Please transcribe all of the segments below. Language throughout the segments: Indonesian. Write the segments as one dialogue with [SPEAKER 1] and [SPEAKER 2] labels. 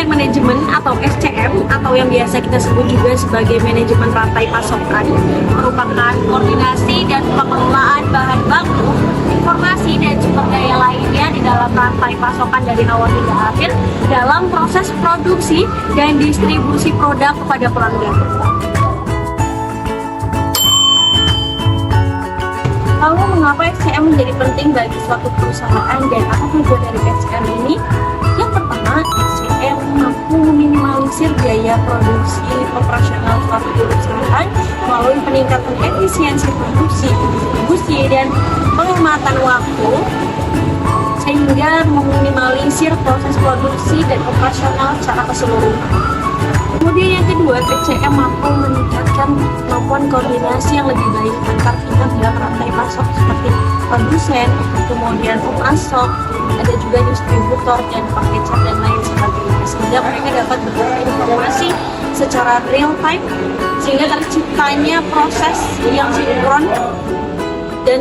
[SPEAKER 1] Chain Management atau SCM atau yang biasa kita sebut juga sebagai manajemen rantai pasokan merupakan koordinasi dan pengelolaan bahan baku, informasi dan sumber daya lainnya di dalam rantai pasokan dari awal hingga akhir dalam proses produksi dan distribusi produk kepada pelanggan. Lalu mengapa SCM menjadi penting bagi suatu perusahaan dan apa tujuan dari SCM ini? Yang pertama, SCM mampu meminimalisir biaya produksi operasional suatu perusahaan melalui peningkatan efisiensi produksi, distribusi, dan penghematan waktu sehingga meminimalisir proses produksi dan operasional secara keseluruhan. Kemudian yang kedua, SCM mampu meningkatkan kemampuan koordinasi yang lebih baik antar pihak dalam rantai pasok seperti produsen, kemudian pemasok, ada juga distributor dan packaging dan lain sebagainya, sehingga mereka dapat berbagi informasi secara real time sehingga terciptanya proses yang sinkron dan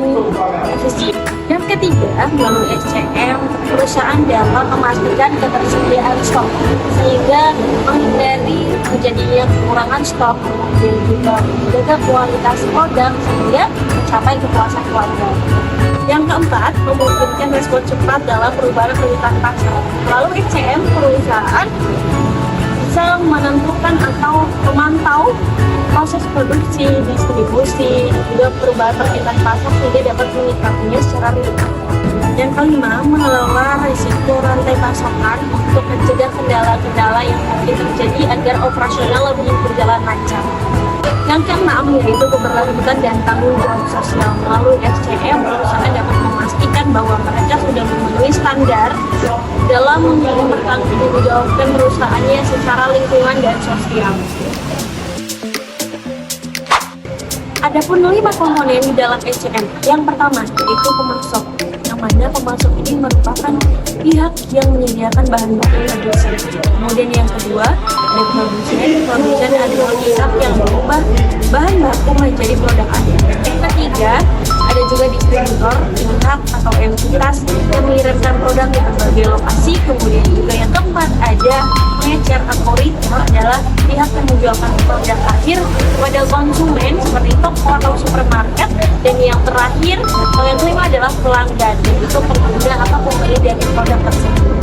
[SPEAKER 1] efisien. Yang ketiga, melalui SCM, perusahaan dapat memastikan ketersediaan stok sehingga menghindari terjadinya kekurangan stok dan juga menjaga kualitas produk sehingga mencapai kepuasan pelanggan. Yang keempat, memungkinkan respon cepat dalam perubahan kebutuhan pasar. Melalui SCM, perusahaan bisa menentukan atau memantau proses produksi, distribusi, dan juga perubahan permintaan pasar sehingga dapat menyikapinya secara real time. Yang kelima, mengelola risiko rantai pasokan untuk mencegah kendala-kendala yang mungkin terjadi agar operasional lebih berjalan lancar. Yang keenam, yaitu keberlanjutan dan tanggung jawab sosial. Melalui SCM, perusahaan dapat memastikan bahwa mereka sudah memenuhi standar dalam mempertanggungjawabkan perusahaannya secara lingkungan dan sosial. Adapun 5 komponen di dalam SCM. Yang pertama, yaitu pemasok. Yang mana pemasok ini merupakan pihak yang menyediakan bahan baku produksi. Kemudian yang kedua, ada produsen. Produsen adalah pihak yang mengubah bahan baku menjadi produk akhir. Yang ketiga, ada juga distributor, pihak atau entitas yang mengirimkan produk ke berbagai lokasi. Kemudian juga yang keempat, ada pengecer atau retail, adalah pihak yang menjualkan produk akhir kepada konsumen seperti toko atau supermarket. Dan yang terakhir atau yang kelima adalah pelanggan, yaitu pengguna atau pembeli dari produk tersebut.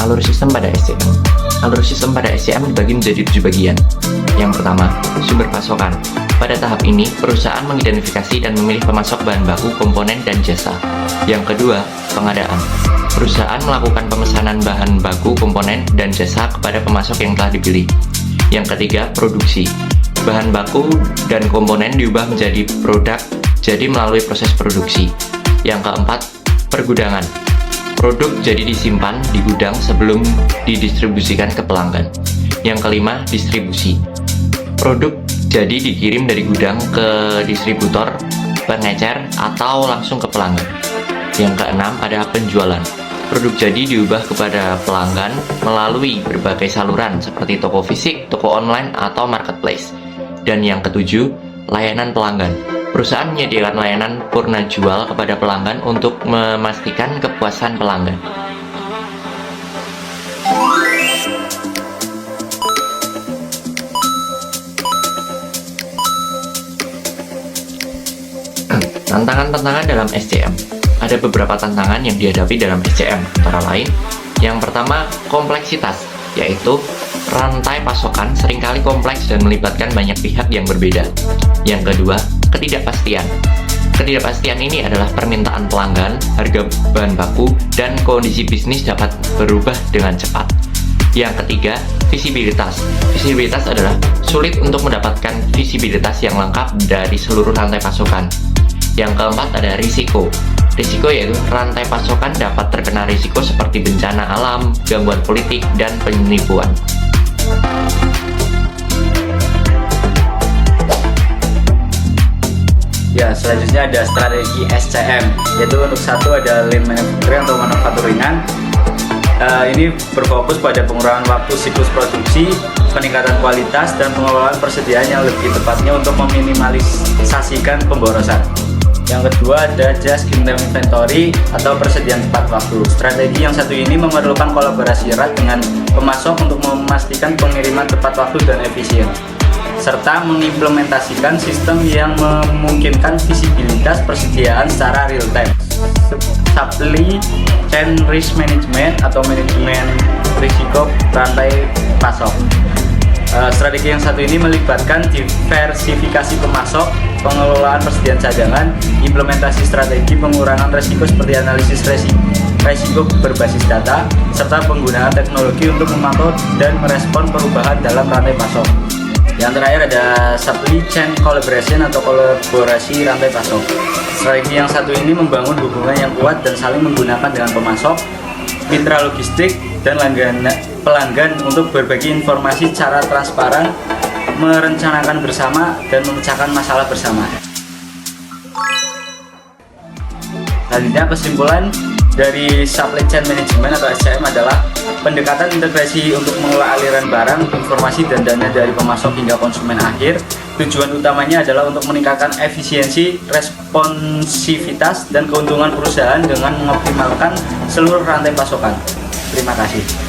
[SPEAKER 2] Alur sistem pada SCM. Alur sistem pada SCM dibagi menjadi 7 bagian. Yang pertama, sumber pasokan. Pada tahap ini, perusahaan mengidentifikasi dan memilih pemasok bahan baku, komponen, dan jasa. Yang kedua, pengadaan. Perusahaan melakukan pemesanan bahan baku, komponen, dan jasa kepada pemasok yang telah dipilih. Yang ketiga, produksi. Bahan baku dan komponen diubah menjadi produk, jadi melalui proses produksi. Yang keempat, pergudangan. Produk jadi disimpan di gudang sebelum didistribusikan ke pelanggan. Yang kelima, distribusi. Produk jadi dikirim dari gudang ke distributor, pengecer, atau langsung ke pelanggan. Yang keenam, ada penjualan. Produk jadi diubah kepada pelanggan melalui berbagai saluran seperti toko fisik, toko online, atau marketplace. Dan yang ketujuh, layanan pelanggan. Perusahaan menyediakan layanan purna jual kepada pelanggan untuk memastikan kepuasan pelanggan. Tantangan-tantangan dalam SCM. Ada beberapa tantangan yang dihadapi dalam SCM, antara lain, yang pertama, kompleksitas, yaitu rantai pasokan seringkali kompleks dan melibatkan banyak pihak yang berbeda. Yang kedua, ketidakpastian. Ketidakpastian ini adalah permintaan pelanggan, harga bahan baku, dan kondisi bisnis dapat berubah dengan cepat. Yang ketiga, visibilitas. Visibilitas adalah sulit untuk mendapatkan visibilitas yang lengkap dari seluruh rantai pasokan. Yang keempat, ada risiko. Risiko yaitu rantai pasokan dapat terkena risiko seperti bencana alam, gangguan politik, dan penipuan.
[SPEAKER 3] Ya, selanjutnya ada strategi SCM, yaitu untuk satu ada lean manufacturing atau manufakturingan, Ini berfokus pada pengurangan waktu siklus produksi, peningkatan kualitas, dan pengelolaan persediaan yang lebih tepatnya untuk meminimalisasikan pemborosan. Yang kedua ada just in time inventory atau persediaan tepat waktu. Strategi yang satu ini memerlukan kolaborasi erat dengan pemasok untuk memastikan pengiriman tepat waktu dan efisien, serta mengimplementasikan sistem yang memungkinkan visibilitas persediaan secara real time. Supply chain risk management atau manajemen risiko rantai pasok. Strategi yang satu ini melibatkan diversifikasi pemasok, pengelolaan persediaan cadangan, implementasi strategi pengurangan resiko seperti analisis resiko berbasis data, serta penggunaan teknologi untuk memantau dan merespon perubahan dalam rantai pasok. Yang terakhir ada supply chain collaboration atau kolaborasi rantai pasok. Strategi yang satu ini membangun hubungan yang kuat dan saling menggunakan dengan pemasok, mitra logistik, dan pelanggan untuk berbagi informasi secara transparan, merencanakan bersama, dan memecahkan masalah bersama. Selanjutnya, kesimpulan dari supply chain management atau SCM adalah pendekatan integrasi untuk mengelola aliran barang, informasi, dan dana dari pemasok hingga konsumen akhir. Tujuan utamanya adalah untuk meningkatkan efisiensi, responsivitas, dan keuntungan perusahaan dengan mengoptimalkan seluruh rantai pasokan. Terima kasih.